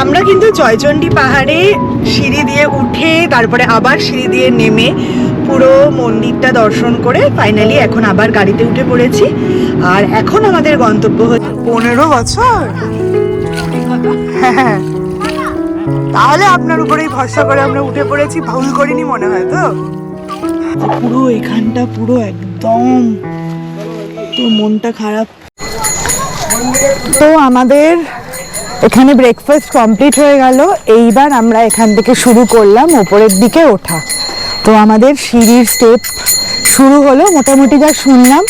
আমরা কিন্তু জয়চণ্ডী পাহাড়ে সিঁড়ি দিয়ে উঠে তারপরে আবার সিঁড়ি দিয়ে নেমে পুরো মন্দিরটা দর্শন করে ফাইনালি এখন আবার গাড়িতে উঠে পড়েছি। আর এখন আমাদের গন্তব্য হচ্ছে 15 বছর। হ্যাঁ, তাহলে আপনার উপরেই ভরসা করে আমরা উঠে পড়েছি, ভুল করিনি মনে হয় তো। পুরো এখানটা পুরো একদম তো মনটা খারাপ। তো আমাদের এখানে ব্রেকফাস্ট কমপ্লিট হয়ে গেল। এইবার আমরা এখান থেকে শুরু করলাম ওপরের দিকে ওঠা। তো আমাদের সিঁড়ির স্টেপ শুরু হলো। মোটামুটি যা শুনলাম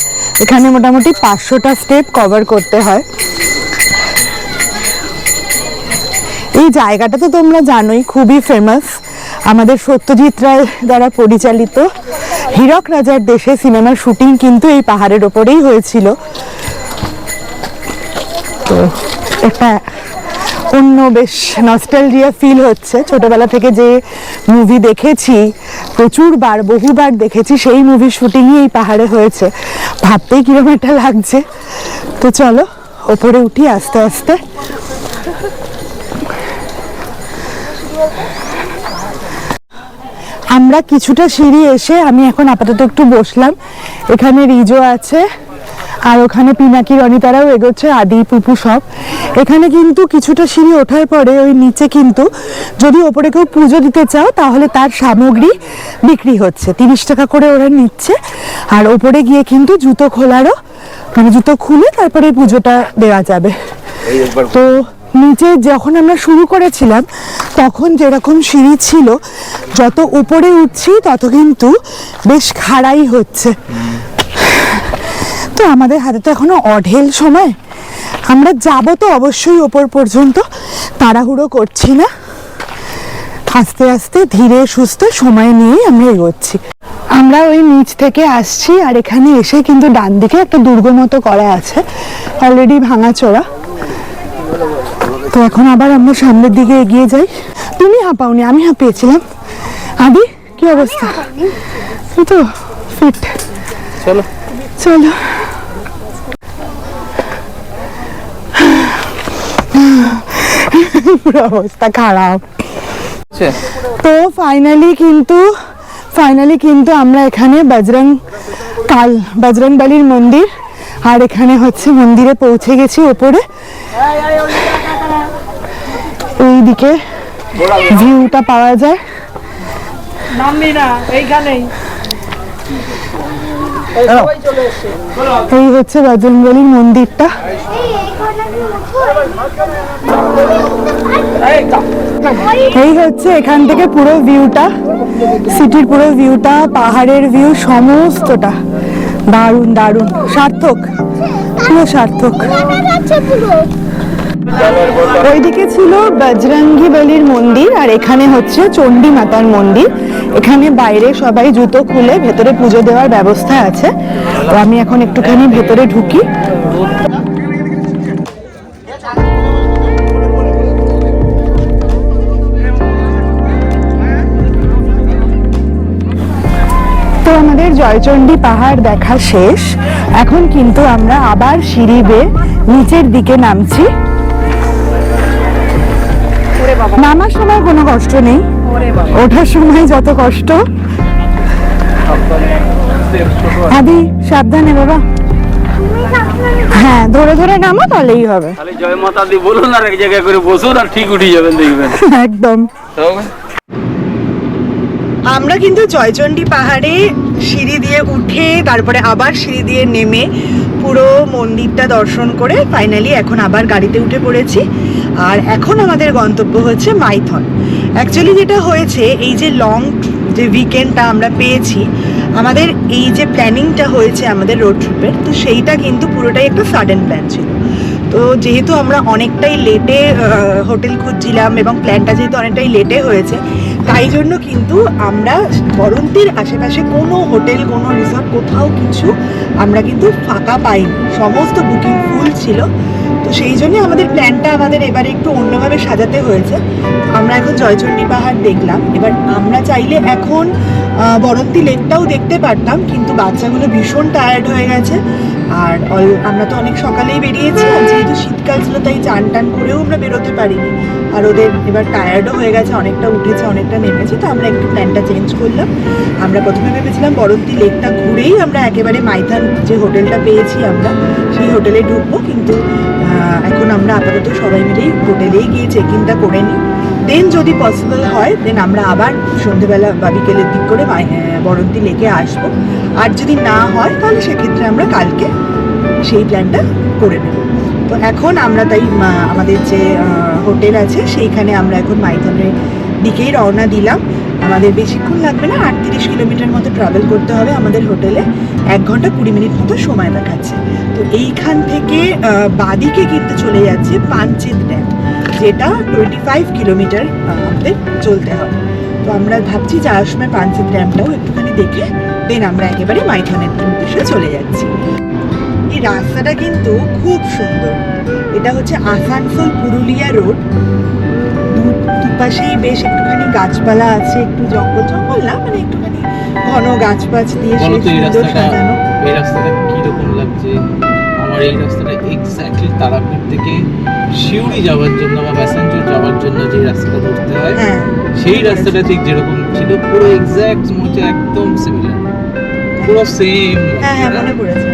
এখানে মোটামুটি 500টা স্টেপ কভার করতে হয়। এই জায়গাটা তো তোমরা জানোই, খুবই ফেমাস। আমাদের সত্যজিৎ রায় দ্বারা পরিচালিত হীরক রাজার দেশে সিনেমার শুটিং কিন্তু এই পাহাড়ের ওপরেই হয়েছিল। তো একটা অন্য বেশ নস্টালজিয়া ফিল হচ্ছে। ছোটবেলা থেকে যে মুভি দেখেছি, প্রচুরবার বহুবার দেখেছি, সেই মুভির শুটিংই এই পাহাড়ে হয়েছে। ভাবতেই কিরকম একটা লাগছে। তো চলো ওপরে উঠি আস্তে আস্তে। আমরা কিছুটা সিঁড়ি এসে আমি এখন আপাতত একটু বসলাম। এখানে রিজো আছে আর ওখানে পিনাকি রনিতারাও এগোচ্ছে, আদি পুপু সব। এখানে কিন্তু কিছুটা সিঁড়ি ওঠার পরে ওই নিচে কিন্তু যদি ওপরে কেউ পুজো দিতে চাও তাহলে তার সামগ্রী বিক্রি হচ্ছে, 30 টাকা করে ওরা নিচ্ছে। আর ওপরে গিয়ে কিন্তু জুতো খোলারও, মানে জুতো খুলে তারপরে পুজোটা দেওয়া যাবে। তো নিচে যখন আমরা শুরু করেছিলাম তখন যেরকম সিঁড়ি ছিল, যত উপরে উঠছি তত কিন্তু বেশ খাড়াই হচ্ছে। তো আমাদের হাতে তো এখনো অঢেল সময়, আমরা যাব তো অবশ্যই ওপর পর্যন্ত, তাড়াহুড়ো করছি না, আস্তে আস্তে ধীরে সুস্থে সময় নিয়ে আমরা এগোচ্ছি। আমরা ওই নিচ থেকে আসছি আর এখানে এসে কিন্তু ডান দিকে একটা দুর্গ মতো করা আছে, অলরেডি ভাঙাচোরা। তো এখন আবার আমরা সামনের দিকে এগিয়ে যাই। তুমি হাঁপাওনি, আমি হাঁপিয়েছিলাম। আদি কি অবস্থা? তো ফিট। চলো চলো। পুরো অবস্থা খারাপ। তো ফাইনালি কিন্তু আমরা এখানে বজরংবলীর মন্দির, আর এখানে হচ্ছে মন্দিরে পৌঁছে গেছি ওপরে। এইদিকে ভিউটা পাওয়া যায়। এই হচ্ছে বজরংবলীর মন্দিরটা। এই হচ্ছে এখান থেকে পুরো ভিউটা, সিটির পুরো ভিউটা, পাহাড়ের ভিউ সমস্তটা। দারুণ দারুণ, সার্থক, পুরো সার্থক। ওইদিকে ছিল বজরঙ্গী বলির মন্দির আর এখানে হচ্ছে চণ্ডী মাতার মন্দির। এখানে বাইরে সবাই জুতো খুলে ভেতরে পুজো দেওয়ার ব্যবস্থা আছে। তো আমি এখন একটুখানি ভেতরে ঢুকি। তো আমাদের জয়চণ্ডী পাহাড় দেখা শেষ। এখন কিন্তু আমরা আবার সিঁড়ি বেয়ে নিচের দিকে নামছি। নামার সময় কোনো কষ্ট নেই, ওঠার সময় যত কষ্ট। আদি সাবধানে বাবা। হ্যাঁ, ধরে ধরে নামো তাহলেই হবে। জয় মাতা দি বলুন আর এক জায়গায় করে বসুন আর ঠিক উঠে যাবেন, দেখবেন একদম। আমরা কিন্তু জয়চণ্ডী পাহাড়ে সিঁড়ি দিয়ে উঠে তারপরে আবার সিঁড়ি দিয়ে নেমে পুরো মন্দিরটা দর্শন করে ফাইনালি এখন আবার গাড়িতে উঠে পড়েছি। আর এখন আমাদের গন্তব্য হচ্ছে মাইথন। অ্যাকচুয়ালি যেটা হয়েছে, এই যে লং যে উইকেন্ডটা আমরা পেয়েছি, আমাদের এই যে প্ল্যানিংটা হয়েছে আমাদের রোড ট্রিপের, তো সেইটা কিন্তু পুরোটাই একটা সাডেন প্ল্যান ছিল। তো যেহেতু আমরা অনেকটাই লেটে হোটেল খুঁজছিলাম এবং প্ল্যানটা যেহেতু অনেকটাই লেটে হয়েছে, তাই জন্য কিন্তু আমরা বরন্তির আশেপাশে কোনো হোটেল, কোনো রিসর্ট, কোথাও কিছু আমরা কিন্তু ফাঁকা পাইনি, সমস্ত বুকিং ফুল ছিল। তো সেই জন্য আমাদের প্ল্যানটা এবারে একটু অন্যভাবে সাজাতে হয়েছে। আমরা এখন জয়চণ্ডী পাহাড় দেখলাম, এবার আমরা চাইলে এখন বরন্তি লেকটাও দেখতে পারতাম, কিন্তু বাচ্চাগুলো ভীষণ টায়ার্ড হয়ে গেছে। আর আমরা তো অনেক সকালেই বেরিয়েছি, আর যেহেতু শীতকাল ছিল তাই চান টান করেও আমরা বেরোতে পারিনি। আর ওদের এবার টায়ার্ডও হয়ে গেছে, অনেকটা উঠেছে অনেকটা নেমেছে, তো আমরা একটু প্ল্যানটা চেঞ্জ করলাম। আমরা প্রথমে ভেবেছিলাম বরন্তি লেকটা ঘুরেই আমরা একেবারে মাইথান যে হোটেলটা পেয়েছি আমরা সেই হোটেলে ঢুকবো, কিন্তু এখন আমরা আপাতত সবাই মিলেই হোটেলেই গিয়ে চেক ইনটা করে নিই। দেন যদি পসিবল হয় দেন আমরা আবার সন্ধ্যেবেলা বা বিকেলের দিক করে বরন্তি লেকে আসবো। আর যদি না হয় তাহলে সেক্ষেত্রে আমরা কালকে সেই প্ল্যানটা করে নেব। তো এখন আমরা তাই আমাদের যে হোটেল আছে সেইখানে আমরা এখন মাইথনের দিকেই রওনা দিলাম। আমাদের বেশিক্ষণ লাগবে না, 38 কিলোমিটার মতো ট্রাভেল করতে হবে আমাদের হোটেলে। 1 ঘন্টা 20 মিনিট মতো সময় দেখাচ্ছে। তো এইখান থেকে বাদিকে কিন্তু চলে যাচ্ছে পাঞ্চেত ড্যাম, যেটা 25 কিলোমিটার আমাদের চলতে হবে। তো আমরা ভাবছি যাওয়ার সময় পাঞ্চেত ড্যামটাও একটুখানি দেখে দেন আমরা একেবারে মাইথনের উদ্দেশ্যে চলে যাচ্ছি। এই রাস্তাটা কিন্তু খুব সুন্দর। এটা হচ্ছে আসানসোল পুরুলিয়া রোড। দুপাশেই বেশ একটুখানি গাছপালা আছে, একটু জঙ্গল জঙ্গল না, মানে একটুখানি ঘন গাছপাছ দিয়ে সুন্দর সাজানো। এই রাস্তাটা কিরকম লাগছে? আমার এই রাস্তাটা এক্স্যাক্টলি তারাপীঠ থেকে শিউড়ি যাওয়ার জন্য বা প্যাসেঞ্জার যাওয়ার জন্য যে রাস্তাটা ধরতে হয়, সেই রাস্তাটা ঠিক যেরকম ছিল পুরো এক্স্যাক্ট মনে একদম সিমিলার, পুরো সেম। হ্যাঁ মনে পড়েছে।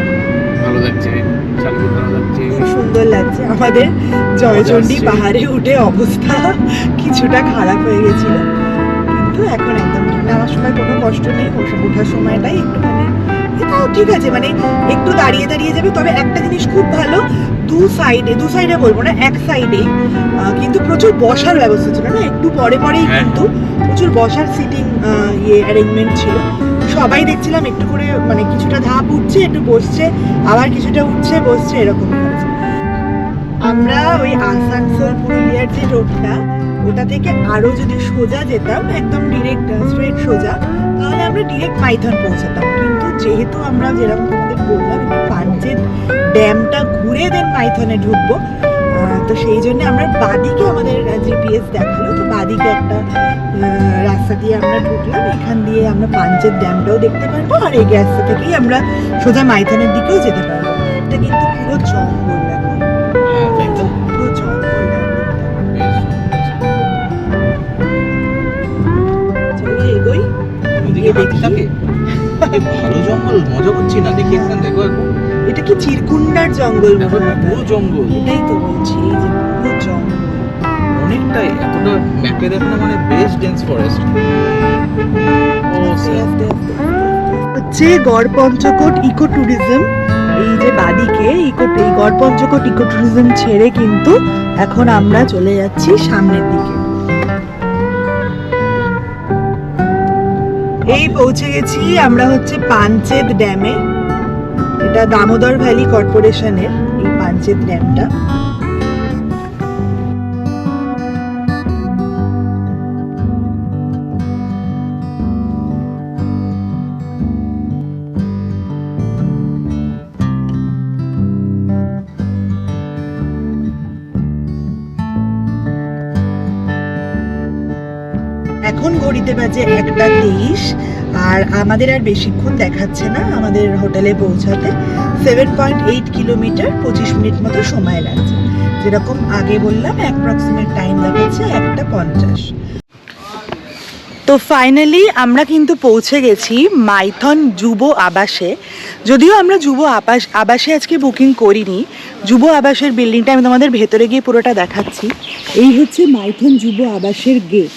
ভালো লাগছে, ভালো লাগছে, খুব সুন্দর লাগছে। আমাদের জয়চণ্ডী পাহাড়ে উঠে অবস্থা কিছুটা খারাপ হয়ে গেছিল, কিন্তু এখন একদম নামার সময় কোনো কষ্ট নেই, ওঠার সময়টাই একটুখানি এটাও ঠিক আছে, মানে একটু দাঁড়িয়ে দাঁড়িয়ে যাবে। তবে একটা জিনিস খুব ভালো, দু সাইডে বলবো না, এক সাইডেই কিন্তু প্রচুর বসার ব্যবস্থা ছিল না, একটু পরেই কিন্তু প্রচুর বসার সিটিং অ্যারেঞ্জমেন্ট ছিল। সবাই দেখছিলাম একটু করে, মানে কিছুটা ধাপ উঠছে একটু বসছে, আবার কিছুটা উঠছে বসছে, এরকম হয়েছে। আমরা ওই আসানসোল পুরুলিয়ার যে রোডটা, ওটা থেকে আরো যদি সোজা যেতাম একদম ডিরেক্ট স্ট্রেট সোজা, তাহলে আমরা ডিরেক্ট মাইথন পৌঁছাতাম। কিন্তু যেহেতু আমরা যেরকম তোমাদের বললাম পাঞ্চেত ড্যামটা ঘুরে দেন মাইথনে ঢুকবো, তো সেই জন্য আমরা বাদিকে আমাদের জিপিএস দেখালো, তো বাদিকে একটা রাস্তা দিয়ে আমরা ঢুকলাম। এখান দিয়ে আমরা পাঞ্চেত ড্যামটাও দেখতে পারবো, আর এই রাস্তা থেকেই আমরা সোজা মাইথনের দিকেও যেতে পারবো। এটা কিন্তু পুরো জঙ্গল, দেখো পুরো জঙ্গল। চলো এগোই, ভালো জঙ্গল, মজা করছি না দেখি। এখানে দেখো এটা কি চিরকুন্ডার জঙ্গল? পুরো জঙ্গল, এটাই তো বলছি, এই যে পুরো জঙ্গল অনেকটাই। এতটা ম্যাপে দেখো না, মানে বেশ ডেন্স ফরেস্ট। হচ্ছে গড়পঞ্চকোট ইকো ট্যুরিজম। এই যে বাদিকে এই গড়পঞ্চকোট ইকো ট্যুরিজম ছেড়ে কিন্তু এখন আমরা চলে যাচ্ছি সামনের দিকে। এই পৌঁছে গেছি আমরা হচ্ছে পাঞ্চেত ড্যামে। এটা দামোদর ভ্যালি কর্পোরেশনের এই পাঞ্চেত ড্যামটা। এখন ঘড়িতে বাজে 1:23, আর আমাদের আর বেশিক্ষণ দেখাচ্ছে না আমাদের হোটেলে পৌঁছাতে। 7.8 কিলোমিটার, 25 মিনিট মতো সময় লাগছে। যেরকম আগে বললাম অ্যাপ্রক্সিমেট টাইম দেখাচ্ছে 1:50। তো ফাইনালি আমরা কিন্তু পৌঁছে গেছি মাইথন যুব আবাসে। যদিও আমরা যুব আবাসে আজকে বুকিং করিনি, যুব আবাসের বিল্ডিংটা আমি তোমাদের ভেতরে গিয়ে পুরোটা দেখাচ্ছি। এই হচ্ছে মাইথন যুব আবাসের গেট।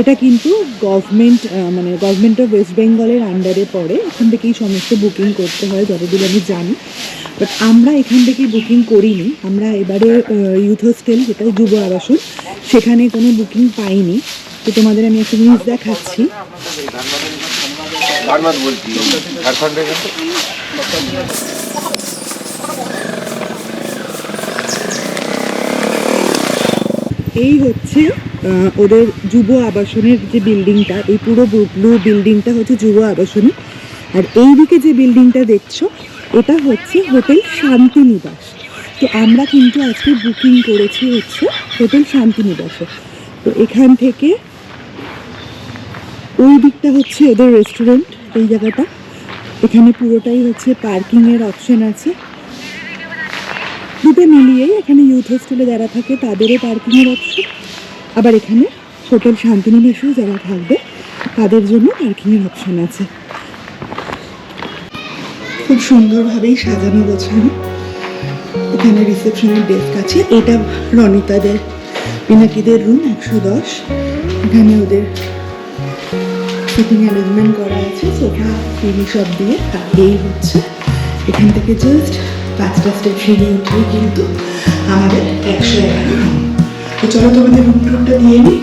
এটা কিন্তু গভর্নমেন্ট অফ ওয়েস্ট বেঙ্গলের আন্ডারে পড়ে। এখান থেকেই সমস্ত বুকিং করতে হয় যতদূর আমি জানি, বাট আমরা এখান থেকেই বুকিং করিনি। আমরা এবারে ইউথ হোস্টেল, যেটা যুব আবাসন, সেখানে কোনো বুকিং পাইনি। তো তোমাদের আমি একটা জিনিস দেখাচ্ছি। এই হচ্ছে ওদের যুব আবাসনের যে বিল্ডিংটা, এই পুরো ব্লু বিল্ডিংটা হচ্ছে যুব আবাসনী। আর এইদিকে যে বিল্ডিংটা দেখছো, এটা হচ্ছে হোটেল শান্তিনিবাস। তো আমরা কিন্তু আজকে বুকিং করেছি হচ্ছে হোটেল শান্তিনিবাসে। তো এখান থেকে ওই দিকটা হচ্ছে ওদের রেস্টুরেন্ট, এই জায়গাটা। এখানে পুরোটাই হচ্ছে পার্কিংয়ের অপশন আছে। দুটো মিলিয়েই এখানে ইউথ হোস্টেলে যারা থাকে তাদেরও পার্কিংয়ের অপশন, আবার এখানে হোটেল শান্তিনিবাসেও যারা থাকবে তাদের জন্য পার্কিংয়ের অপশন আছে। খুব সুন্দরভাবেই সাজানো গোছানো। এখানে রিসেপশনের ডেস্ক আছে। এটা রনিতাদের, পিনাকিদের রুম 110। এখানে ওদের সিটিং অ্যারেঞ্জমেন্ট করা আছে, সোফা টিভি সব দিয়ে। আর এই হচ্ছে এখান থেকে জাস্ট 5টা স্টেপ সিঁড়ি উঠেই কিন্তু আমাদের 111 রুম। তো চলো তোমাদের রুম টুরটা দিয়ে নিই।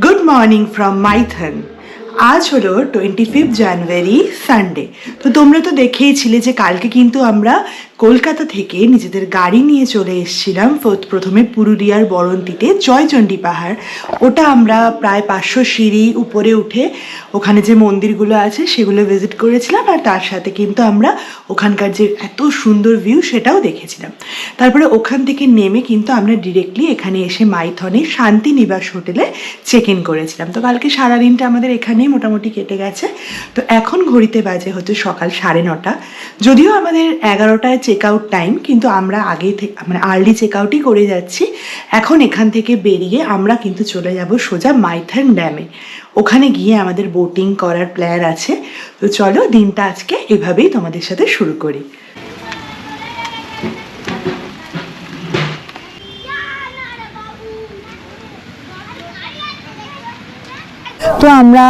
Good morning from Maithon. আজ হলো 25 জানুয়ারি, সানডে। তো তোমরা তো দেখেইছিলে যে কালকে কিন্তু আমরা কলকাতা থেকে নিজেদের গাড়ি নিয়ে চলে এসেছিলাম প্রথমে পুরুলিয়ার বরন্তিতে জয়চণ্ডী পাহাড়। ওটা আমরা প্রায় 500 সিঁড়ি উপরে উঠে ওখানে যে মন্দিরগুলো আছে সেগুলো ভিজিট করেছিলাম, আর তার সাথে কিন্তু আমরা ওখানকার যে এত সুন্দর ভিউ সেটাও দেখেছিলাম। তারপরে ওখান থেকে নেমে কিন্তু আমরা ডিরেক্টলি এখানে এসে মাইথনে শান্তিনিবাস হোটেলে চেক ইন করেছিলাম। তো কালকে সারাদিনটা আমাদের এখানেই মোটামুটি কেটে গেছে। তো এখন ঘড়িতে বাজে হচ্ছে সকাল 9:30। যদিও আমাদের 11টায় চেক আউট টাইম, কিন্তু আমরা আগে থেকে মানে আর্লি চেক আউটই করে যাচ্ছি। এখন এখান থেকে বেরিয়ে আমরা কিন্তু চলে যাব সোজা মাইথন ড্যামে। ওখানে গিয়ে আমাদের বোটিং করার প্ল্যান আছে। তো চলো দিনটা আজকে এভাবেই তোমাদের সাথে শুরু করি। তো আমরা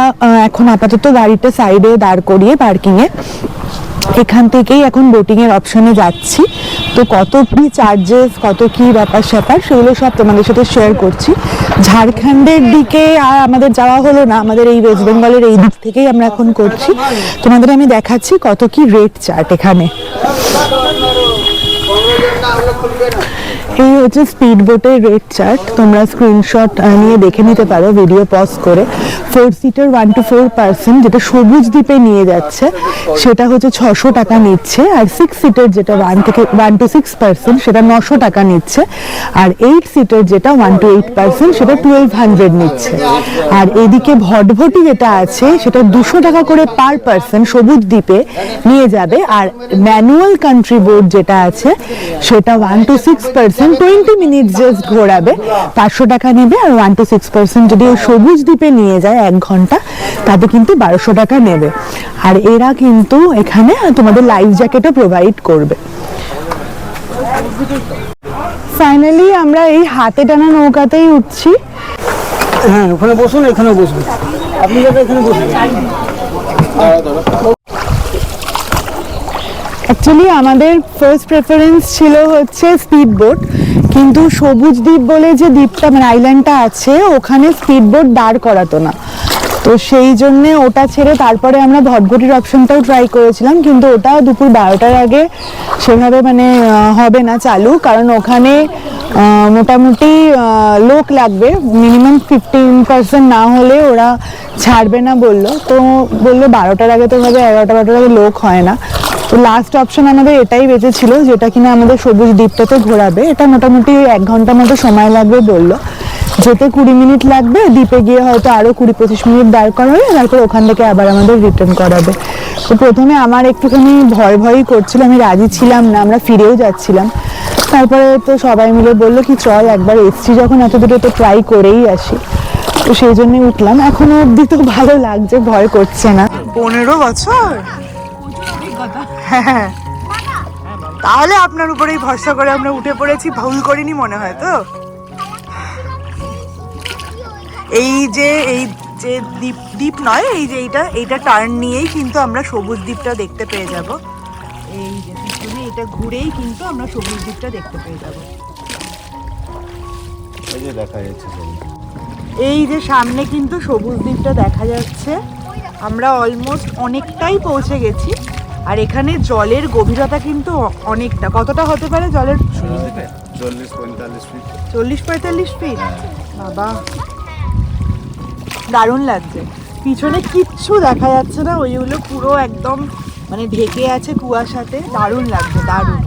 এখন আপাতত গাড়িটা সাইডে দাঁড় করিয়ে পার্কিংয়ে এখান থেকেই এখন বোটিংয়ের অপশনে যাচ্ছি। তো কত কি চার্জেস, কত কি ব্যাপার স্যাপার সেগুলো সব তোমাদের সাথে শেয়ার করছি। ঝাড়খণ্ডের দিকে আর আমাদের যাওয়া হলো না, আমাদের এই ওয়েস্ট বেঙ্গলের এই দিক থেকেই আমরা এখন করছি। তোমাদের আমি দেখাচ্ছি কত কি রেট চার্ট এখানে। এই হচ্ছে স্পিড বোটের রেট চার্ট, তোমরা স্ক্রিনশট নিয়ে দেখে নিতে পারো ভিডিও পজ করে। 4 সিটার 1 to 4 পার্সন যেটা সবুজ দ্বীপে নিয়ে যাচ্ছে সেটা হচ্ছে 600 টাকা নিচ্ছে, আর 6 সিটার যেটা 1 to 6 পার্সন সেটা 900 টাকা নিচ্ছে, আর 8 সিটার যেটা 1 to 8 পার্সন সেটা 1200 নিচ্ছে। আর এদিকে ভটভটি যেটা আছে সেটা 200 টাকা করে পার পার্সন সবুজ দ্বীপে নিয়ে যাবে, আর ম্যানুয়াল কান্ট্রি বোট যেটা আছে সেটা 1 to 6 পার্সন 20 মিনিট জাস্ট ঘোরাবে, 500 টাকা নেবে। আর 1 to 6 পার্সন যদি ওই সবুজ দ্বীপে নিয়ে যায় 1 ঘন্টা, তাতে কিন্তু 1200 টাকা নেবে। আর এরা কিন্তু এখানে তোমাদের লাইফ জ্যাকেটও প্রোভাইড করবে। ফাইনালি আমরা এই হাতে টানা নৌকাতেই উঠছি। হ্যাঁ, ওখানে বসুন, এখানে বসুন, আপনি যাতে এখানে বসুন। অ্যাকচুয়ালি আমাদের ফার্স্ট প্রেফারেন্স ছিল হচ্ছে স্পিড বোট, কিন্তু সবুজ দ্বীপ বলে যে দ্বীপটা মানে আইল্যান্ডটা আছে ওখানে স্পিড বোট দাঁড় করাতো না। তো সেই জন্যে ওটা ছেড়ে তারপরে আমরা ভটভটির অপশনটাও ট্রাই করেছিলাম, কিন্তু ওটা দুপুর 12টার আগে সেভাবে মানে হবে না চালু, কারণ ওখানে মোটামুটি লোক লাগবে, মিনিমাম 15% না হলে ওরা ছাড়বে না বললো। তো বললো 12টার আগে তো ভাবে 11টা-12টার আগে লোক হয় না। তো লাস্ট অপশন আমাদের এটাই বেঁচেছিল, যেটা কিনা আমাদের সবুজ দ্বীপটাতে ঘোরাবে। এটা মোটামুটি 1 ঘন্টার মতো সময় লাগবে বললো, যেতে 20 মিনিট লাগবে, দ্বীপে গিয়ে হয়তো আরও 20-25 মিনিট দাঁড় করাবে, তারপর ওখান থেকে আবার আমাদের রিটার্ন করাবে। তো প্রথমে আমার একটুখানি ভয়ই করছিল, আমি রাজি ছিলাম না, আমরা ফিরেও যাচ্ছিলাম। তারপরে তো সবাই মিলে বললো কি চল একবার এসছি যখন এত দূরে তো ট্রাই করেই আসি। তো সেই জন্যই উঠলাম। এখনো অবধি তো ভালো লাগছে, ভয় করছে না। 15 বছর, হ্যাঁ, তাহলে আপনার উপরেই ভরসা করে আমরা উঠে পড়েছি, ভুল করিনি মনে হয়। তো এই যে দ্বীপ নয়, এই যে এইটা টার্ন নিয়েই কিন্তু আমরা সবুজ দ্বীপটা দেখতে পেয়ে যাব। এই যে পিছনে এটা ঘুরেই কিন্তু আমরা সবুজ দ্বীপটা দেখতে পেয়ে যাব। এই যে দেখা যাচ্ছে, এই যে সামনে কিন্তু সবুজ দ্বীপটা দেখা যাচ্ছে। আমরা অলমোস্ট অনেকটাই পৌঁছে গেছি। আর এখানে জলের গভীরতা কিন্তু অনেকটা, কতটা হতে পারে জলের 40-45 ফিট। 40-45 ফিট, বাবা দারুণ লাগছে। পিছনে কিচ্ছু দেখা যাচ্ছে না, ওইগুলো পুরো একদম মানে ঢেকে আছে কুয়াশাতে, দারুণ লাগছে দারুণ।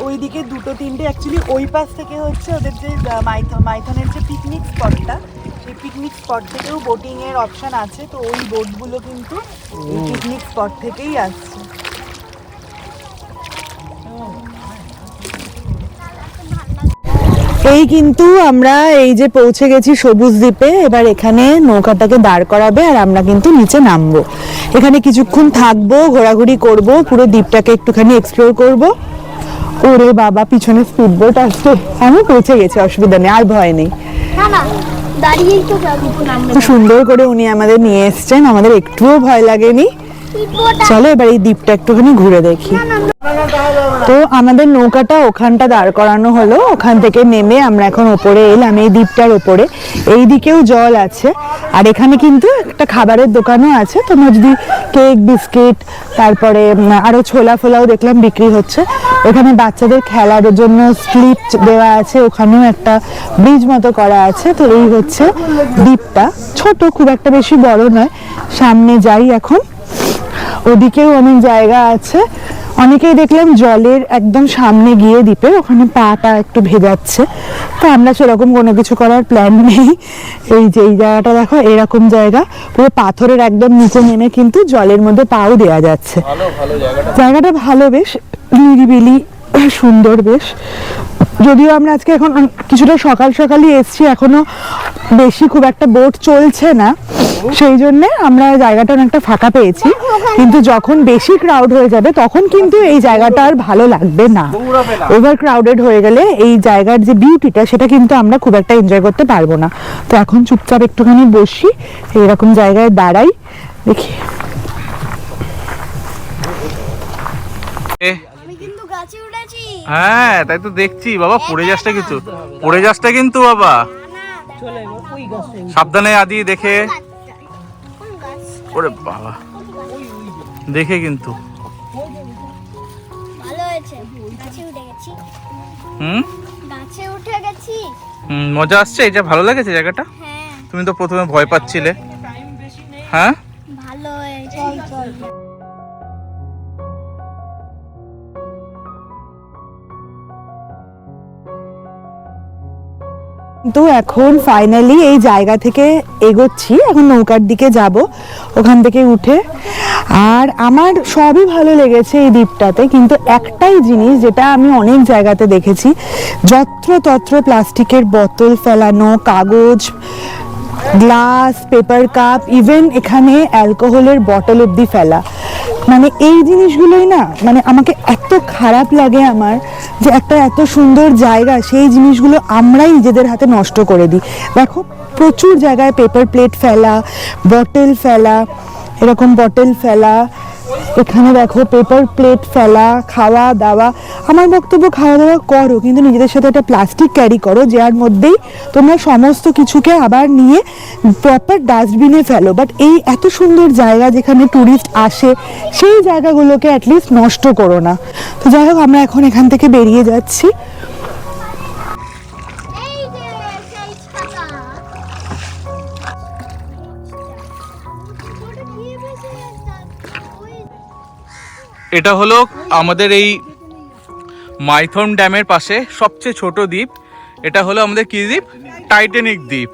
ওইদিকে দুটো তিনটে অ্যাকচুয়ালি ওই পাশ থেকে হচ্ছে ওদের যে মাইথনের যে পিকনিক স্পটটা, সেই পিকনিক স্পট থেকেও বোটিং এর অপশন আছে। তো ওই বোটগুলো কিন্তু এই পিকনিক স্পট থেকেই আসছে। এই কিন্তু আমরা এই যে পৌঁছে গেছি সবুজ দ্বীপে। এবার এখানে নৌকাটাকে দাঁড় করাবে আর আমরা কিন্তু নিচে নামবো। এখানে কিছুক্ষণ থাকবো, ঘোরাঘুরি করব, পুরো দ্বীপটাকে একটুখানি এক্সপ্লোর করব। ওরে বাবা, পিছনে স্পিড বোট আসছে। আমি পৌঁছে গেছি, অসুবিধা নেই, আর ভয় নেই। খুব সুন্দর করে উনি আমাদের নিয়ে এসছেন, আমাদের একটুও ভয় লাগেনি। চলো এবার এই দ্বীপটা একটুখানি ঘুরে দেখি। তো আমাদের নৌকাটা ওখানটা দাঁড় করানো হলো, ওখান থেকে নেমে আমরা এখন ওপরে এলাম, এই দ্বীপটার ওপরে। এই দিকেও জল আছে, আর এখানে কিন্তু একটা খাবারের দোকানও আছে। তোমরা যদি কেক, বিস্কিট, তারপরে আরো ছোলা ফোলাও দেখলাম বিক্রি হচ্ছে। ওখানে বাচ্চাদের খেলার জন্য স্লিপ দেওয়া আছে, ওখানেও একটা ব্রিজ মতো করা আছে। তো এই হচ্ছে দ্বীপটা, ছোট, খুব একটা বেশি বড় নয়। সামনে যাই এখন, ওদিকেও অনেক জায়গা আছে। অনেকেই দেখলাম জলের একদম সামনে গিয়ে দ্বীপে ওখানে পাটা একটু ভেজাচ্ছে। তো আমরা সেরকম কোনো কিছু করার প্ল্যান নেই। এই যে এই জায়গাটা দেখো, এরকম জায়গা পুরো পাথরের একদম নিচে নেমে কিন্তু জলের মধ্যে পাও দেওয়া যাচ্ছে। জায়গাটা ভালো, বেশ নিরিবিলি, সুন্দর বেশ। যদিও আমরা আজকে এখন কিছুটা সকাল সকালই এসছি, এখনো বেশি খুব একটা বোট চলছে না, সেই জন্যে আমরা জায়গাটা অনেকটা ফাঁকা পেয়েছি। কিন্তু যখন বেশি ক্রাউড হয়ে যাবে তখন কিন্তু এই জায়গাটা আর ভালো লাগবে না। ওভার ক্রাউডেড হয়ে গেলে এই জায়গার যে বিউটিটা সেটা কিন্তু আমরা খুব একটা এনজয় করতে পারবো না। তো এখন চুপচাপ একটুখানি বসি, এরকম জায়গায় দাঁড়াই, দেখি। হ্যাঁ তাই তো দেখছি বাবা, পড়ে যাসটা কিন্তু, পড়ে যাসটা কিন্তু বাবা, সাবধানে আদি দেখে। ওরে বাবা, দেখে কিন্তু। মজা আসছে, এটা ভালো লেগেছে জায়গাটা। তুমি তো প্রথমে ভয় পাচ্ছিলে। হ্যাঁ ভালো হয়েছে। তো এখন ফাইনালি এই জায়গা থেকে এগোচ্ছি, এখন নৌকার দিকে যাব, ওখান থেকে উঠে। আর আমার সবই ভালো লেগেছে এই দ্বীপটাতে, কিন্তু একটাই জিনিস যেটা আমি অনেক জায়গাতে দেখেছি, যত্রতত্র প্লাস্টিকের বোতল ফেলানো, কাগজ, গ্লাস, পেপার কাপ, ইভেন এখানে অ্যালকোহলের বটল অব্দি ফেলা। মানে এই জিনিসগুলোই না, মানে আমাকে এত খারাপ লাগে আমার, যে একটা এত সুন্দর জায়গা সেই জিনিসগুলো আমরাই নিজেদের হাতে নষ্ট করে দিই। দেখো প্রচুর জায়গায় পেপার প্লেট ফেলা, বটল ফেলা, এরকম বটল ফেলা, এখানে দেখো পেপার প্লেট ফেলা, খাওয়া দাওয়া। আমার বক্তব্য, খাওয়া দাওয়া করো কিন্তু নিজেদের সাথে একটা প্লাস্টিক ক্যারি করো, যার মধ্যেই তোমরা সমস্ত কিছুকে আবার নিয়ে প্রপার ডাস্টবিনে ফেলো। বাট এই এত সুন্দর জায়গা যেখানে ট্যুরিস্ট আসে, সেই জায়গাগুলোকে অ্যাটলিস্ট নষ্ট করো না। তো যাই হোক, আমরা এখন এখান থেকে বেরিয়ে যাচ্ছি। এটা হলো আমাদের এই মাইথন ড্যামের পাশে সবচেয়ে ছোট দ্বীপ। এটা হলো আমাদের কি দ্বীপ? টাইটানিক দ্বীপ।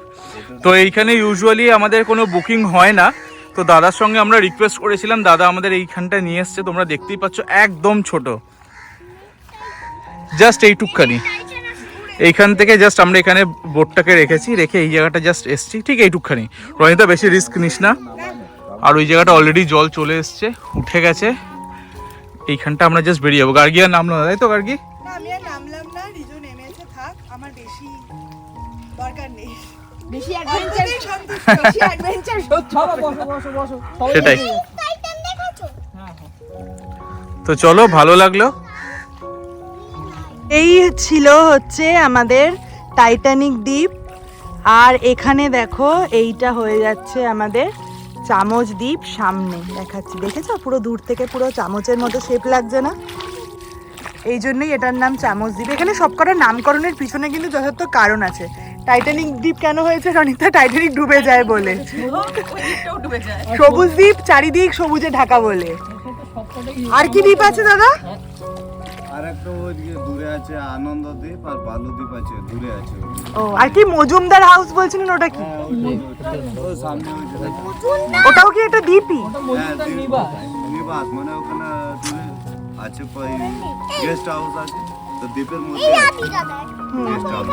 তো এইখানে ইউজুয়ালি আমাদের কোনো বুকিং হয় না। তো দাদার সঙ্গে আমরা রিকোয়েস্ট করেছিলাম, দাদা আমাদের এইখানটা নিয়ে এসছে। তোমরা দেখতেই পাচ্ছ একদম ছোট, জাস্ট এইটুকখানি। এইখান থেকে জাস্ট আমরা এখানে বোটটাকে রেখেছি, রেখে এই জায়গাটা জাস্ট এসছি, ঠিক এইটুকখানি। রনিতা বেশি রিস্ক নিস না। আর ওই জায়গাটা অলরেডি জল চলে এসছে, উঠে গেছে। এইখানটা আমরা জাস্ট বেরিয়ে যাবো। গার্গি আর নামলো না, তাই তো গার্গি? আমি আর নামলাম না, রিজু নেমেছে, থাক, আমার বেশি দরকার নেই। সেটাই। তো চলো, ভালো লাগলো। এই ছিল হচ্ছে আমাদের টাইটানিক দ্বীপ। আর এখানে দেখো, এইটা হয়ে যাচ্ছে আমাদের চামচ দ্বীপ। সামনে দেখাচ্ছি, দেখেছো পুরো দূর থেকে পুরো চামচের মতো শেপ লাগছে না? এই জন্যই এটার নাম চামচ দ্বীপ। এখানে সবকটা নামকরণের পিছনে কিন্তু যথার্থ কারণ আছে। টাইটানিক দ্বীপ কেন হয়েছে রনিতা? টাইটানিক ডুবে যায় বলে। সবুজ দ্বীপ চারিদিক সবুজে ঢাকা বলে। আর কি দ্বীপ আছে দাদা? আর একটা ওইদিকে দূরে আছে আনন্দ দ্বীপ, আর বালু দ্বীপ আছে দূরে আছে। ও আর কি মজুমদার হাউস বলছিলেন, ওটা কি? হ্যাঁ, ওই সামনে ওই যে ওটাও কি একটা দ্বীপই? হ্যাঁ, নিবাস মানে ওখানে দূরে আছে কই গেস্ট হাউস আছে, তো দ্বীপের মধ্যে গেস্ট হাউস।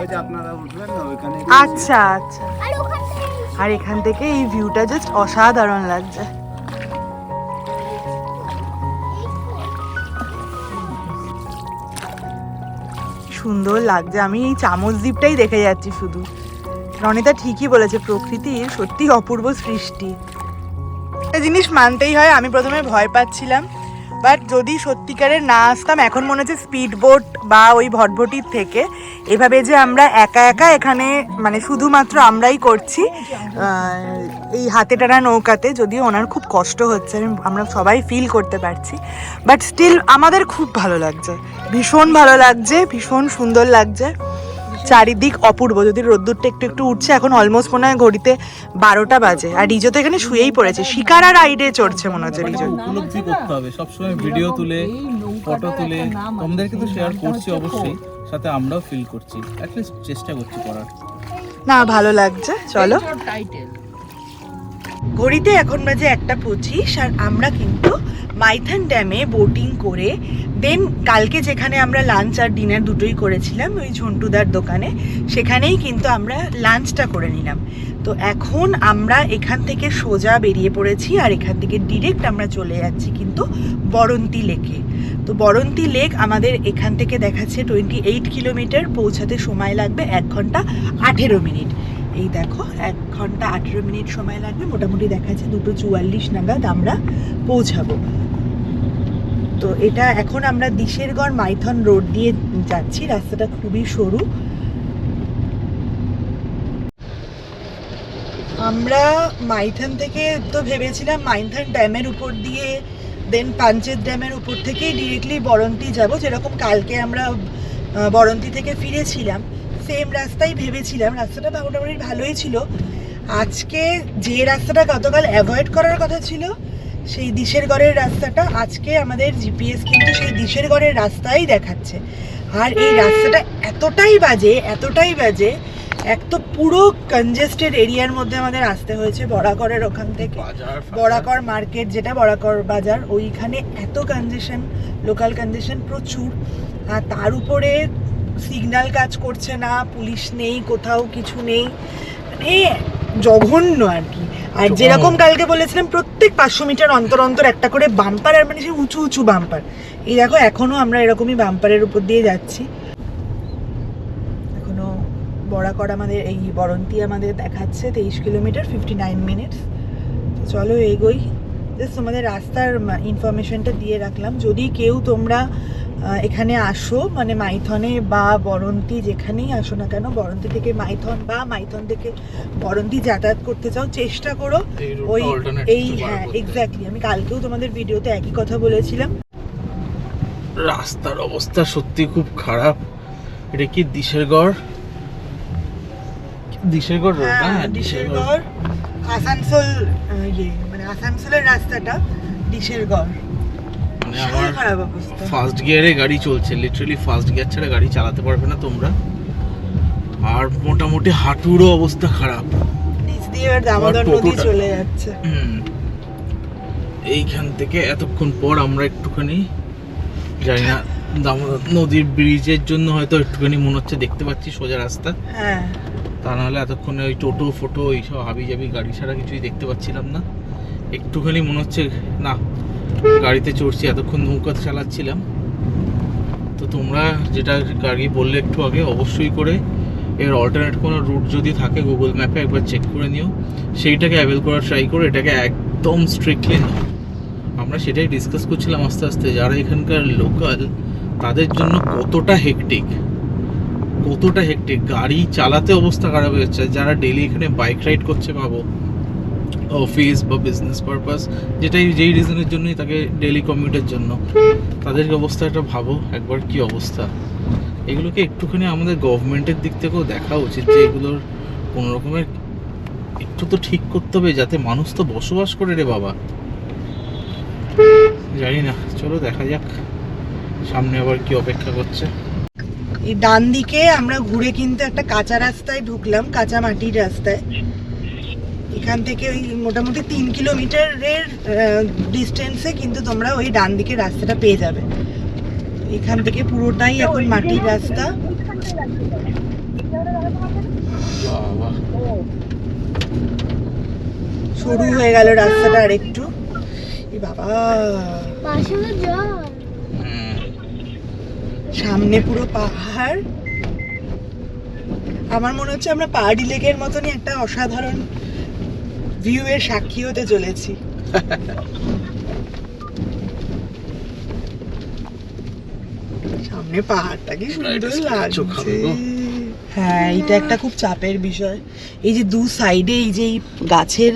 ওই যে আপনারা উঠবেন না ওইখানে। আচ্ছা আচ্ছা। আর এখান থেকে এই ভিউটা জাস্ট অসাধারণ লাগছে। সুন্দর লাগছে। আমি এই চামচ দ্বীপটাই দেখে যাচ্ছি শুধু। রনিতা ঠিকই বলেছে, প্রকৃতির সত্যি অপূর্ব সৃষ্টি। একটা জিনিস মানতেই হয়, আমি প্রথমে ভয় পাচ্ছিলাম, বাট যদি সত্যিকারের না আসতাম, এখন মনে হচ্ছে স্পিড বোট বা ওই ভটভটির থেকে এভাবে যে আমরা একা একা এখানে মানে শুধুমাত্র আমরাই করছি এই হাতে টানা নৌকাতে, যদিও ওনার খুব কষ্ট হচ্ছে আমরা সবাই ফিল করতে পারছি, বাট স্টিল আমাদের খুব ভালো লাগছে, ভীষণ ভালো লাগছে, ভীষণ সুন্দর লাগছে। চারিদিক অপূর্ব। যদি রোদ্দুরটা একটু একটু উঠছে, এখন অলমোস্ট মনে হয় ঘড়িতে 12টা বাজে। আর রিজো তো এখানে শুয়েই পড়েছে, শিকারা রাইডে চড়ছে মনে হচ্ছে রিজো। উপলব্ধি করতে হবে সবসময়, ভিডিও তুলে ফটো তুলে তোমাদেরকে তো শেয়ার করছি অবশ্যই, সাথে আমরাও ফিল করছি, অ্যাটলিস্ট চেষ্টা করছি করার। না ভালো লাগছে। চলো, ঘড়িতে এখন বাজে 1:25 আর আমরা কিন্তু মাইথন ড্যামে বোটিং করে দেন কালকে যেখানে আমরা লাঞ্চ আর ডিনার দুটোই করেছিলাম ওই ঝন্টুদার দোকানে, সেখানেই কিন্তু আমরা লাঞ্চটা করে নিলাম। তো এখন আমরা এখান থেকে সোজা বেরিয়ে পড়েছি আর এখান থেকে ডিরেক্ট আমরা চলে যাচ্ছি কিন্তু বরন্তী লেকে। তো বরন্তী লেক আমাদের এখান থেকে দেখাচ্ছে 28 কিলোমিটার, পৌঁছাতে সময় লাগবে 1 ঘন্টা 18 মিনিট। এই দেখো 1 ঘন্টা 18 মিনিট সময় লাগবে, মোটামুটি দেখাচ্ছে 2:44 নাগাদ আমরা পৌঁছাবো। তো এটা এখন আমরা দিশেরগড় মাইথন রোড দিয়ে যাচ্ছি, রাস্তাটা খুবই সরু। আমরা মাইথন থেকে তো ভেবেছিলাম মাইথন ড্যামের উপর দিয়ে দেন পাঞ্চেত ড্যামের উপর থেকেই ডিরেক্টলি বরন্তী যাব, যেরকম কালকে আমরা বরন্তী থেকে ফিরেছিলাম সেম রাস্তাই ভেবেছিলাম। রাস্তাটা মোটামুটি ভালোই ছিল। আজকে যে রাস্তাটা গতকাল অ্যাভয়েড করার কথা ছিল সেই দিশেরগড়ের রাস্তাটা, আজকে আমাদের জিপিএস কিন্তু সেই দিশেরগড়ের রাস্তাই দেখাচ্ছে। আর এই রাস্তাটা এতটাই বাজে, এক তো পুরো কনজেস্টেড এরিয়ার মধ্যে আমাদের আসতে হয়েছে বরাকরের ওখান থেকে, বরাকর মার্কেট যেটা বরাকর বাজার, ওইখানে এত কনজেশন, লোকাল কনজেশন প্রচুর। আর তার উপরে সিগন্যাল কাজ করছে না, পুলিশ নেই, কোথাও কিছু নেই, মানে জঘন্য আর কি। আর যেরকম কালকে বলেছিলাম প্রত্যেক 500 মিটার অন্তর অন্তর একটা করে বাম্পার, আর মানে সেই উঁচু উঁচু বাম্পার। এই দেখো এখনো আমরা এরকমই বাম্পারের উপর দিয়ে যাচ্ছি। এখনো বরাকর আমাদের এই বরন্তী আমাদের দেখাচ্ছে 23 কিলোমিটার 59 মিনিটস। তো চলো এগোই। জাস্ট তোমাদের রাস্তার ইনফরমেশনটা দিয়ে রাখলাম, যদি কেউ তোমরা এখানে আসো মানে মাইথনে বা বরন্তী যেখানেই আসো না কেন, বরন্তী থেকে মাইথন বা মাইথন থেকে বরন্তী যাতায়াত করতে চাও, চেষ্টা করো ওই এই হ্যাঁ এক্স্যাক্টলি, আমি কালকেও তোমাদের ভিডিওতে একই কথা বলেছিলাম। রাস্তার অবস্থা সত্যি খুব খারাপ। এটা কি দিশেরগড় রোড? হ্যাঁ দিশেরগড় আসানসোল, মানে আসানসোলের রাস্তাটা দিশেরগড়। মানে আমার ফার্স্ট গিয়ারে গাড়ি চলছে, লিটারালি ফার্স্ট গিয়ার ছাড়া গাড়ি চালাতে পারবে না তোমরা। আর মোটামুটি হাঁটুরও অবস্থা খারাপ, নিচ দিয়ে দামোদর নদী চলে যাচ্ছে। এইখান থেকে এতক্ষণ পর আমরা একটুখানি জানি না দামোদর নদীর ব্রিজের জন্য হয়তো একটুখানি মনে হচ্ছে দেখতে পাচ্ছি সোজা রাস্তা, হ্যাঁ তা নাহলে এতক্ষণে ওই টোটো ফোটো এইসব হাবি জাবি গাড়ি ছাড়া কিছুই দেখতে পাচ্ছিলাম না। একটুখানি মনে হচ্ছে না গাড়িতে চড়ছি, এতক্ষণ নৌকা চালাচ্ছিলাম। তো তোমরা যেটা গাড়ি বললে একটু আগে, অবশ্যই করে এর অল্টারনেট কোনো রুট যদি থাকে গুগল ম্যাপে একবার চেক করে নিও, সেইটাকে অ্যাভেল করার ট্রাই করো, এটাকে একদম স্ট্রিক্টলি নাও। আমরা সেটাই ডিসকাস করছিলাম আস্তে আস্তে, যারা এখানকার লোকাল তাদের জন্য কতটা হেক্টিক, গাড়ি চালাতে অবস্থা খারাপ হয়ে যাচ্ছে। যারা ডেলি এখানে বাইক রাইড করছে ভাবো, অফিস বা বিজনেস পারপাস, যেই রিজনের জন্যই তাকে ডেইলি কমিউটের জন্য, তাদের অবস্থা একটা ভাবো একবার কি অবস্থা। এগুলোকে একটুখানি আমাদের গভর্নমেন্টের দিক থেকেও দেখা উচিত যে এগুলোর কোনো রকমের একটু তো ঠিক করতে হবে, যাতে মানুষ তো বসবাস করে রে বাবা। জানি না, চলো দেখা যাক সামনে আবার কি অপেক্ষা করছে। এই ডান দিকে আমরা ঘুরে কিন্তু একটা কাঁচা রাস্তায় ঢুকলাম, কাঁচা মাটির রাস্তায়। এখান থেকে ওই মোটামুটি 3 কিলোমিটারের ডিস্টেন্সে কিন্তু তোমরা ওই ডান দিকে রাস্তাটা পেয়ে যাবে। এখান থেকে পুরোটাই এখন মাটির রাস্তা। বাবা, শুরু হয়ে গেল রাস্তাটা আর একটু। এই বাবা, সামনে পুরো পাহাড়। আমার মনে হচ্ছে আমরা পাহাড়ি লেকের মতনই একটা অসাধারণ ভিউ এর সাক্ষী হতে চলেছি। সামনে পাহাড়টা কি সুন্দর লাগছে। হ্যাঁ, এটা একটা খুব চাপের বিষয়। এই যে দু সাইডে এই যে গাছের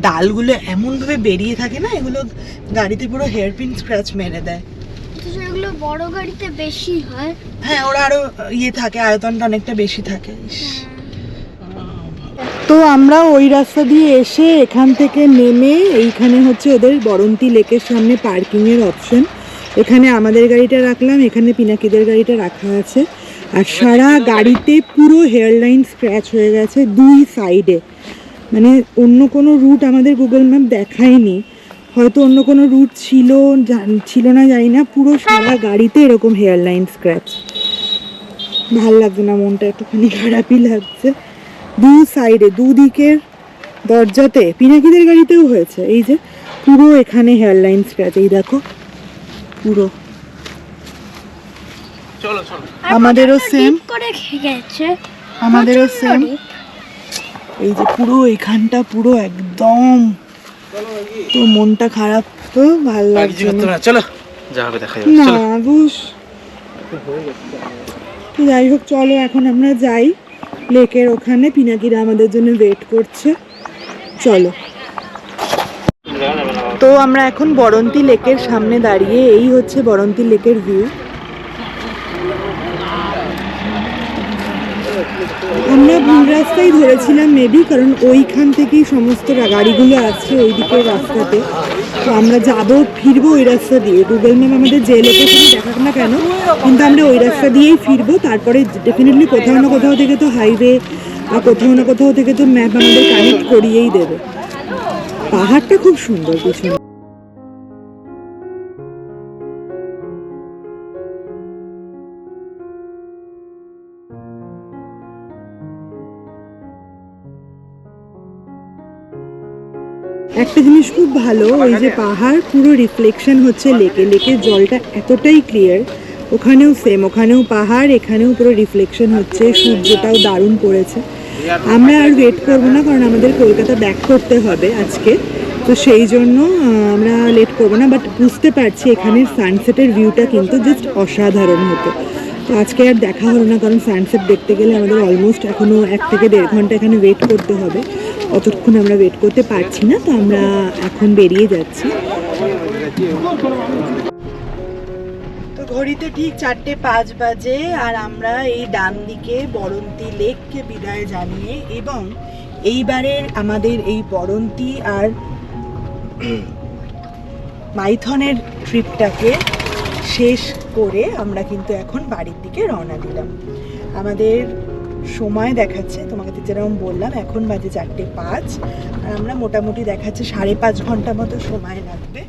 ডালগুলো এমন ভাবে বেরিয়ে থাকে না, এগুলো গাড়িতে পুরো হেয়ারপিন স্ক্র্যাচ মেরে দেয়। সেগুলো বড় গাড়িতে বেশি হয়। হ্যাঁ, ওরা আরো থাকে, আয়তনটা অনেকটা বেশি থাকে। তো আমরা ওই রাস্তা দিয়ে এসে এখান থেকে নেমে এইখানে হচ্ছে ওদের বরন্তী লেকের সামনে পার্কিং এর অপশন। এখানে আমাদের গাড়িটা রাখলাম, এখানে পিনাকিদের গাড়িটা রাখা আছে। আর সারা গাড়িতে পুরো হেয়ারলাইন স্ক্র্যাচ হয়ে গেছে দুই সাইডে। মানে অন্য কোনো রুট আমাদের গুগল ম্যাপ দেখায়নি, হয়তো অন্য কোনো রুট ছিল না জানি না। পুরো সারা গাড়িতে এরকম হেয়ারলাইন স্ক্র্যাচ। ভাল লাগছে না, মনটা একটুখানি খারাপই লাগছে। দু সাইডে দুদিকের দরজাতে, পিনাকিদের গাড়িতেও হয়েছে। এই যে পুরো এখানে হেয়ারলাইন স্ক্র্যাচ, এই দেখো পুরো। চলো চলো, আমাদেরও সেম, করে গেছে, আমাদেরও সেম। এই যে পুরো এখানটা পুরো একদম, তো মনটা খারাপ, তো ভালো লাগছে না। চলো যা হবে দেখা যাবে। না বুঝ, তো যাই হোক চলো এখন আমরা যাই লেকের ওখানে। পিনাকিরা আমাদের জন্য ওয়েট করছে, চলো। তো আমরা এখন বরন্তী লেকের সামনে দাঁড়িয়ে। এই হচ্ছে বরন্তী লেকের ভিউ। আমরা ভুল রাস্তায় ধরেছিলাম মেবি, কারণ ওইখান থেকেই সমস্ত গাড়িগুলো আসছে ওই দিকের রাস্তাতে। তো আমরা যাবো, ফিরবো ওই রাস্তা দিয়ে। গুগল ম্যাপ আমাদের যে লোকেশনে দেখাক না কেন, কিন্তু আমরা ওই রাস্তা দিয়েই ফিরবো। তারপরে ডেফিনেটলি কোথাও না কোথাও থেকে তো হাইওয়ে আর কোথাও না কোথাও থেকে তো ম্যাপ আমাদের কানেক্ট করিয়েই দেবে। পাহাড়টা খুব সুন্দর পিছনে। একটা জিনিস খুব ভালো, ওই যে পাহাড় পুরো রিফ্লেকশন হচ্ছে লেকে। লেকের জলটা এতটাই ক্লিয়ার। ওখানেও সেম, ওখানেও পাহাড়, এখানেও পুরো রিফ্লেকশন হচ্ছে। সূর্যটাও দারুণ পড়েছে। আমরা আর ওয়েট করবো না, কারণ আমাদের কলকাতা ব্যাক করতে হবে আজকে। তো সেই জন্য আমরা লেট করবো না। বাট বুঝতে পারছি এখানের সানসেটের ভিউটা কিন্তু জাস্ট অসাধারণ হতো। তো আজকে আর দেখা হলো না, কারণ সানসেট দেখতে গেলে আমাদের অলমোস্ট এখনও 1 থেকে 1.5 ঘন্টা এখানে ওয়েট করতে হবে। অতক্ষণ আমরা ওয়েট করতে পারছি না, তো আমরা এখন বেরিয়ে যাচ্ছি। তো ঘড়িতে ঠিক 4:05 বাজে, আর আমরা এই ডান দিকে বরন্তী লেককে বিদায় জানিয়ে এবং এইবারের আমাদের এই বরন্তী আর মাইথনের ট্রিপটাকে শেষ করে আমরা কিন্তু এখন বাড়ির দিকে রওনা দিলাম। আমাদের সময় দেখাচ্ছে, তোমাকে যেরকম বললাম, এখন বাজে 4:05, আর আমরা মোটামুটি দেখাচ্ছে 5.5 ঘন্টা মতো সময় লাগবে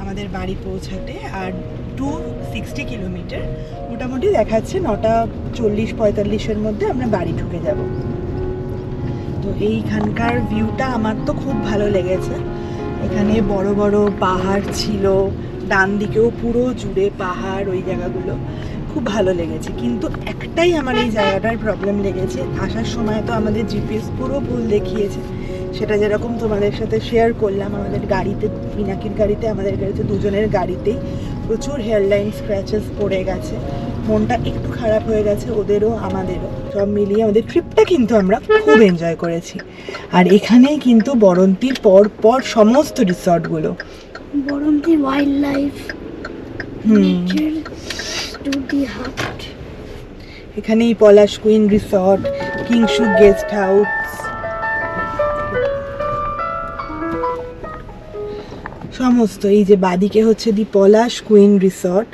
আমাদের বাড়ি পৌঁছাতে। আর 260 কিলোমিটার মোটামুটি দেখাচ্ছে 9:40-45-এর মধ্যে আমরা বাড়ি ঢুকে যাব। তো এইখানকার ভিউটা আমার তো খুব ভালো লেগেছে। এখানে বড় বড় পাহাড় ছিল, ডান দিকেও পুরো জুড়ে পাহাড়, ওই জায়গাগুলো খুব ভালো লেগেছে। কিন্তু একটাই আমার এই জায়গাটার প্রবলেম লেগেছে, আসার সময় তো আমাদের জিপিএস পুরো ভুল দেখিয়েছে। সেটা যেরকম তোমাদের সাথে শেয়ার করলাম, আমাদের গাড়িতে, পিনাকির গাড়িতে, আমাদের গাড়িতে, দুজনের গাড়িতেই প্রচুর হেয়ারলাইন স্ক্র্যাচেস পড়ে গেছে, মনটা একটু খারাপ হয়ে গেছে ওদেরও আমাদেরও। সব মিলিয়ে আমাদের ট্রিপটা কিন্তু আমরা খুব এনজয় করেছি। আর এখানেই কিন্তু বরন্তির পর পর সমস্ত রিসর্টগুলো। Baranti wildlife nature study hut, এখানেই পলাশ কুইন রিসর্ট, কিংসু গেস্ট হাউস, সমস্ত। এই যে বাদিকে হচ্ছে the Palash queen resort.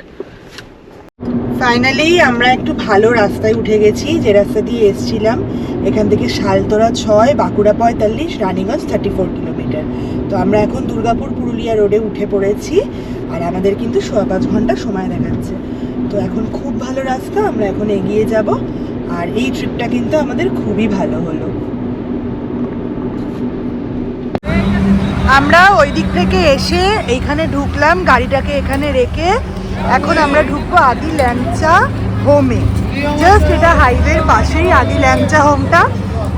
Finally আমরা একটু ভালো রাস্তায় উঠে গেছি, যে রাস্তা দিয়ে এসছিলাম। এখান থেকে শালতোরা 6, বাঁকুড়া 45, রানীগঞ্জ 34 কিলোমিটার। তো আমরা এখন দুর্গাপুর পুরুলিয়া রোডে উঠে পড়েছি, আর আমাদের কিন্তু 5.25 ঘন্টা সময় দেখাচ্ছে। তো এখন খুব ভালো রাস্তা, আমরা এখন এগিয়ে যাব। আর এই ট্রিপটা কিন্তু আমাদের খুবই ভালো হলো। আমরা ওই দিক থেকে এসে এইখানে ঢুকলাম, গাড়িটাকে এখানে রেখে এখন আমরা ঢুকবো আদি ল্যাংচা হোমে। জাস্ট এটা হাইওয়ের পাশেই আদি ল্যাংচা হোমটা।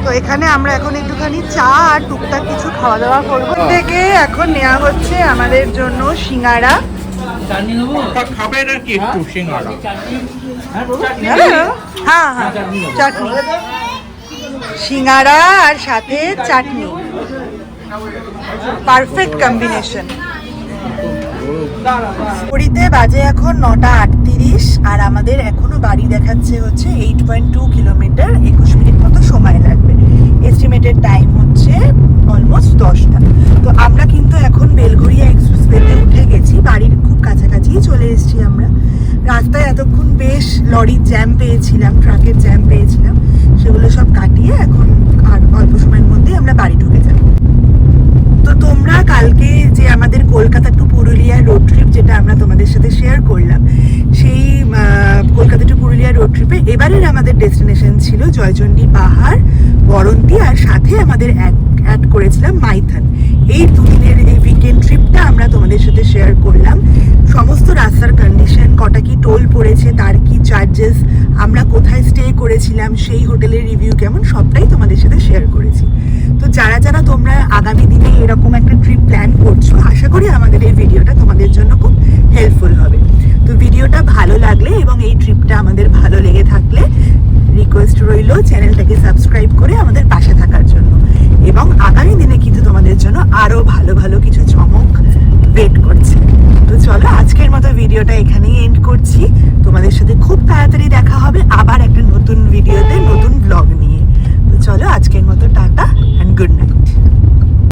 তো এখানে আমরা এখন একটুখানি চা আর টুকটাক কিছু খাওয়া দাওয়া করবো। থেকে এখন নেওয়া হচ্ছে আমাদের জন্য সিঙ্গারা। খাবেন আর কি একটু সিঙ্গাড়া? হ্যাঁ হ্যাঁ, চাটনি, সিঙ্গারা আর সাথে চাটনি, পারফেক্ট কম্বিনেশন। পুরীতে বাজে এখন 9:38, আর আমাদের এখনো বাড়ি দেখাচ্ছে হচ্ছে 8.2 কিলোমিটার, 21 মিনিট মতো সময় লাগবে। এস্টিমেটেড টাইম হচ্ছে অলমোস্ট 10টা। তো আমরা কিন্তু এখন বেলঘরিয়া এক্সপ্রেসওয়েতে উঠে গেছি, বাড়ির খুব কাছাকাছি চলে এসেছি আমরা। রাস্তায় এতক্ষণ বেশ লরির জ্যাম পেয়েছিলাম, ট্রাকের জ্যাম পেয়েছিলাম, সেগুলো সব কাটিয়ে এখন আর অল্প সময়ের মধ্যেই আমরা বাড়ি ঢুকে যাব। তো তোমরা কালকে যে আমাদের Kolkata to Purulia road trip যেটা আমরা তোমাদের সাথে শেয়ার করলাম, সেই কলকাতা টু পুরুলিয়া রোড ট্রিপে এবারের আমাদের ডেস্টিনেশন ছিল জয়চণ্ডী পাহাড়, বরন্তি, আর সাথে আমাদের অ্যাড করেছিলাম মাইথন। এই দুদিনের এই উইকেন্ড ট্রিপটা আমরা তোমাদের সাথে শেয়ার করলাম। সমস্ত রাস্তার কন্ডিশন, কটা কি টোল পড়েছে, তার কি চার্জেস, আমরা কোথায় স্টে করেছিলাম, সেই হোটেলের রিভিউ কেমন, সবটাই তোমাদের সাথে শেয়ার করেছি। তো যারা যারা তোমরা আগামী দিনে এরকম একটা ট্রিপ প্ল্যান করছো, আশা করি আমাদের এই ভিডিওটা তোমাদের জন্য খুব হেল্পফুল হবে। তো ভিডিওটা ভালো লাগলে এবং এই ট্রিপটা আমাদের ভালো লেগে থাকলে রিকোয়েস্ট রইল চ্যানেলটাকে সাবস্ক্রাইব করে আমাদের পাশে থাকার জন্য। এবং আগামী দিনে কিন্তু তোমাদের জন্য আরো ভালো ভালো কিছু চমক ওয়েট করছে। তো চলো আজকের মতো ভিডিওটা এখানেই এন্ড করছি। তোমাদের সাথে খুব তাড়াতাড়ি দেখা হবে আবার একটা নতুন ভিডিওতে, নতুন ব্লগ নিয়ে। তো চলো আজকের মতো টাটা অ্যান্ড গুড নাইট।